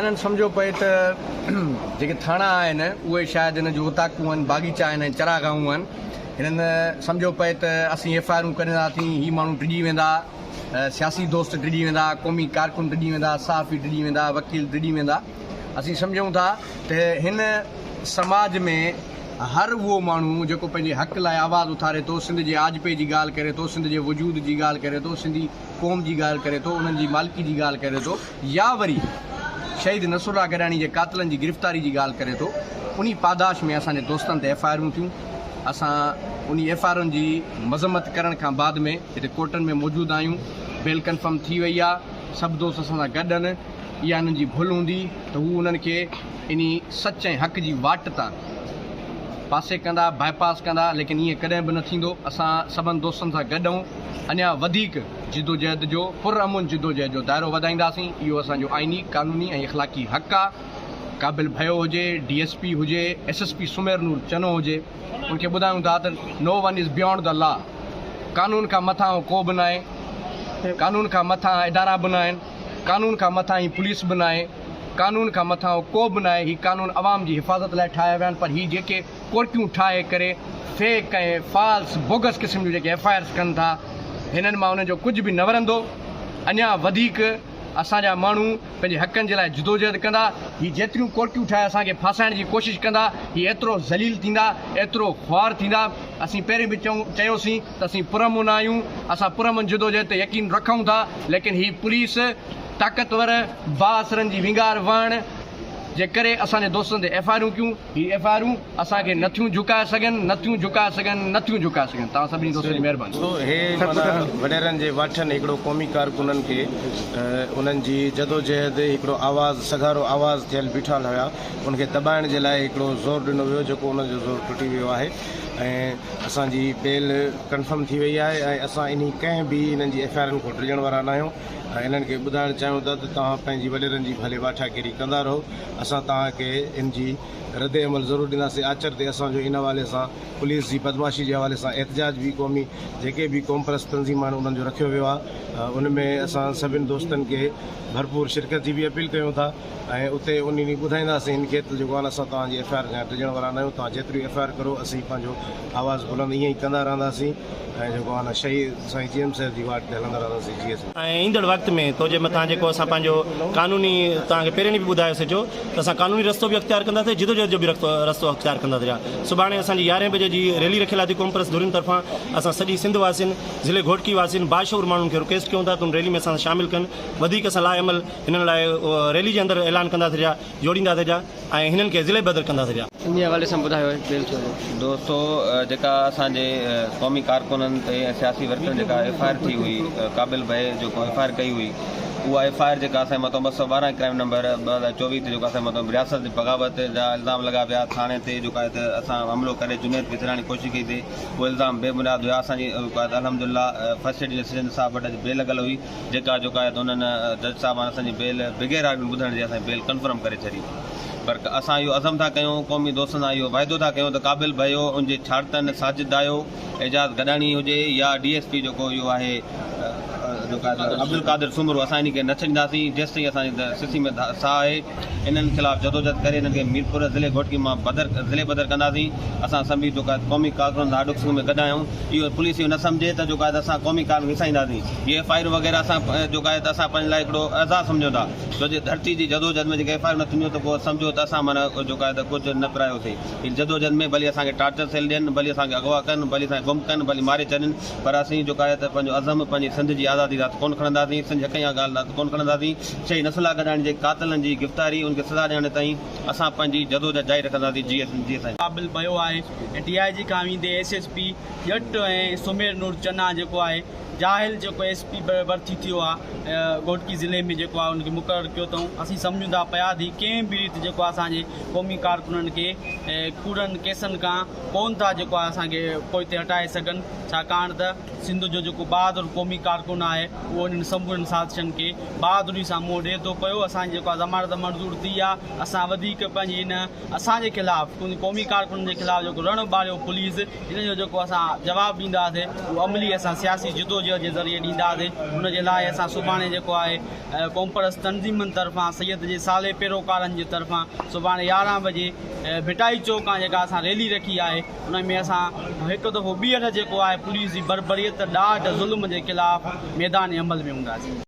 हिननि सम्झो पए त जेके थाणा आहिनि उहे शायदि हिन जो उताकू आहिनि बाग़ीचा आहिनि चरागाहूं आहिनि हिननि सम्झो पए त असीं एफआईआरूं कंदासीं हीअ माण्हू टिॼी वेंदा सियासी दोस्त टिॼी वेंदा क़ौमी कारकुन टिॼी वेंदा सहाफ़ी टिॼी वेंदा वकील टिॼी वेंदा असीं सम्झूं था त हिन समाज में हर उहो माण्हू जेको पंहिंजे हक़ लाइ आवाज़ उथारे थो सिंध जे आजपे जी ॻाल्हि करे थो सिंध जे वजूद जी ॻाल्हि करे थो सिंधी क़ौम जी ॻाल्हि करे थो उन्हनि जी मालिकी जी ॻाल्हि करे थो या वरी शहीद नसरुल्लाह गडाणी जे कातिलनि जी गिरफ़्तारी जी ॻाल्हि करे थो उन पादाश में असांजे दोस्तनि ते एफआईआरूं थियूं असां उन एफआईआरुनि जी मज़म्मत करण खां बाद में हिते कोर्टनि में मौजूदु आहियूं बेल कंफर्म थी वई आहे सभु दोस्त असां सां गॾु आहिनि इहा हिननि जी भुल हूंदी त हू उन्हनि खे इन सच ऐं हक़ जी वाट तां पासे कंदा बाईपास कंदा लेकिन ईअं कॾहिं बि न थींदो असां सभिनि दोस्तनि सां गॾु आहियूं अञा वधीक जिदोजहद जो पुरअमन जिदोजहद जो दाइरो वधाईंदासीं इहो असांजो आइनी कानूनी ऐं इख़लाक़ी हक़ आहे क़ाबिल भयो हुजे DSP हुजे SSP सुमेर नूर चनो हुजे उनखे ॿुधायूं था त no one is beyond the law कानून खां मथां को बि न आहे कानून खां मथां इदारा बि न आहिनि कानून खां मथां ही पुलिस बि न आहे कानून खां मथां को बि न आहे हीउ कानून अवाम जी हिफ़ाज़त लाइ ठाहिया विया आहिनि पर हीअ जेके कोर्टियूं ठाहे करे फेक ऐं फॉल्स बोगस क़िस्म जूं जेके एफआईआर्स कनि था हिननि मां उन्हनि जो कुझु बि न वरंदो अञा वधीक असांजा माण्हू पंहिंजे हक़नि जे लाइ जिदोजहद कंदा हीअ जेतिरियूं कोर्टियूं ठाहे असांखे फासाइण जी कोशिशि कंदा हीअ एतिरो ज़लील थींदा एतिरो ख़्वार थींदा असीं पहिरीं बि चयोसीं त असीं पुरअमन आहियूं असां पुरअमन जिदोजहद ते यकीन रखूं था लेकिन हीअ पुलिस ताक़तवर बाअसरनि जी विंगार वहण जे करे असांजे दोस्तनि ते एफआईआरूं कयूं हीअ एफआईआरूं असांखे नथियूं झुकाए सघनि तव्हां सभिनी दोस्तनि जी महिरबानी हे वॾेरनि जे वाठनि हिकिड़ो क़ौमी कारकुननि खे उन्हनि जी जदोजहद हिकिड़ो आवाज़ सगारो आवाज़ थियल बीठल हुया उनखे दॿाइण जे लाइ हिकिड़ो ज़ोर ॾिनो वियो जेको उनजो ज़ोर टुटी वियो आहे ऐं असांजी बेल कंफर्म थी वई आहे ऐं असां इन कंहिं बि इन्हनि जी एफआईआरनि खां टिजण वारा न आहियूं ऐं इन्हनि खे ॿुधाइणु चाहियूं था त तव्हां पंहिंजी वॾेरनि जी भले वाठागिरी कंदा रहो असां तव्हांखे इन जी रद अमल ज़रूरु ॾींदासीं आचर ते असांजो इन हवाले सां पुलिस जी बदमाशी जे हवाले सां एहतजाज बि क़ौमी जेके बि क़ौम परस्त तंज़ीम आहिनि उन्हनि जो रखियो वियो आहे उन में असां सभिनि दोस्तनि खे भरपूर शिरकत जी बि अपील कयूं था ऐं उते उन ॾींहुं ॿुधाईंदासीं हिनखे त जेको आहे असां तव्हांजी एफआईआर खां टिजण वारा न आहियूं तव्हां जेतिरी एफआईआर करो असीं पंहिंजो आवाज़ बुलंद ईअं ई कंदा रहंदासीं ऐं जेको आहे शहीद साईं GM साहिब जी वाट ते हलंदा रहंदासीं जीअं ऐं ईंदड़ वक़्त में तो जे मथां जेको असां पंहिंजो कानूनी तव्हांखे पहिरीं बि ॿुधायो सॼो त असां कानूनी रस्तो बि अख़्तियार कंदासीं जिदोजहद जो बि रस्तो अख़्तियार कंदासीं रहिया सुभाणे असांजी 11 बजे जी रैली रखियल आहे क़ौम परस्त धुरियुनि तरफ़ां असां सॼी सिंध वासियुनि ज़िले घोटकी वासियुनि बाशूर माण्हुनि खे रिक्वेस्ट कयूं था त उन रैली में असां शामिल कनि वधीक असां लाइ अमल हिननि लाइ रैली जे अंदरि ऐलान कंदासीं रहिया जोड़ींदासीं रहिया ऐं हिननि खे ज़िले बदर कंदासीं रहिया इन हवाले सां ॿुधायो दोस्तो जेका असांजे क़ौमी कारकुननि ते ऐं सियासी वर्करनि जेका एफआईआर थी हुई क़ाबिल भए जेको एफआईआर कई हुई उहा एफआईआर जेका असांजे मथां 212 क्राइम नंबर 2024 ते जेको असांजे मथां रियासत जी बग़ावत जा इल्ज़ाम लॻा पिया थाणे ते जेको आहे त असां हमिलो करे जुनैद खे छॾण जी कोशिशि कई थी उहे इल्ज़ाम बेबुनियाद हुया असांजी अलहमदुलिल्लाह फर्स्ट एड जस्टिस साहब वटि बेल लॻल हुई जेका जेको आहे त उन्हनि जज साहिबान असांजी बेल बग़ैर आर्गुमेंट ॿुधण जी असांजी बेल कंफर्म करे छॾी पर असां इहो अज़म था कयूं क़ौमी दोस्तनि सां इहो वाइदो था कयूं त क़ाबिल भयो उनजे छाड़तनि साजिद आयो एजाज़ गडाणी हुजे या DSP जेको इहो आहे जेको आहे अब्दुल कादिर सुमरो असां इन खे न छॾींदासीं जेसि ताईं असांजी सिसी में साह आहे इन्हनि ख़िलाफ़ु जदोजहद करे इन्हनि खे मीरपुर ज़िले घोटकी मां ज़िले बदर कंदासीं असां सभी जेको आहे क़ौमी कारकुन आडुक सिंह में गॾु आहियूं इहो पुलिस इहो न सम्झे त जेको आहे त असां क़ौमी कारकुन विसाईंदासीं इहे एफआईआर वग़ैरह असां जेको आहे त असां पंहिंजे लाइ हिकिड़ो एज़ाज़ सम्झूं था छो जे धरती जी जदोजहद में जेके एफआईआर न थींदियूं त पोइ सम्झो त असां माना जेको आहे त कुझु न पिरायोसीं हीअ जदोजहद में भली असांखे टार्चर सेल ॾियनि भली असांखे अगवा कनि भली असांखे गुम कनि भली मारे छॾनि पर असीं जेको आहे त पंहिंजो अज़म पंहिंजी सिंध जी आज़ादी राति कोन खणंदासीं सिंध हक़ या ॻाल्हि कोन खणंदासीं शहीद नसरुल्लाह गडाणी जे कातिलनि जी गिरफ़्तारी उनखे सज़ा ॾियण ताईं असां पंहिंजी जदोजहद जारी रखंदासीं जीअं क़ाबिल भयो आहे ऐं DIG खां वेंदे SSP ॼट ऐं सुमेर नूर चना जेको आहे जाहिल जेको SP भर्ती थियो आहे घोटकी ज़िले में जेको आहे उनखे मुक़ररु कयो अथऊं असीं सम्झूं था पिया थी कंहिं बि रीति जेको आहे असांजे क़ौमी कारकुननि खे कूड़नि केसनि खां कोन था जेको आहे असांखे पोइ ते हटाए सघनि छाकाणि त सिंध जो जेको बहादुर क़ौमी कारकुन आहे उहो इन्हनि समूरनि साज़िशनि खे बहादुरी सां मुंहुं ॾिए थो पियो असांजी जेको आहे ज़मानत मंज़ूर थी आहे असां वधीक पंहिंजी इन असांजे ख़िलाफ़ु क़ौमी कारकुननि जे ख़िलाफ़ु जेको रण ॿारियो पुलिस इन जो जेको असां जवाबु ॾींदासीं उहो अमली असां सियासी जिदोजहद वीडियो जे ज़रिए ॾींदासीं उनजे लाइ असां सुभाणे जेको आहे कॉम्परस तंज़ीमनि तरफ़ां सैयद जे साले पैरोकारनि जे तरफ़ां सुभाणे 11 बजे भिटाई चौक खां जेका असां रैली रखी आहे उन में असां हिकु दफ़ो ॿीहर जेको आहे पुलिस जी बरबरीअत ॾाढ ज़ुल्म जे ख़िलाफ़ मैदान अमल में हूंदासीं।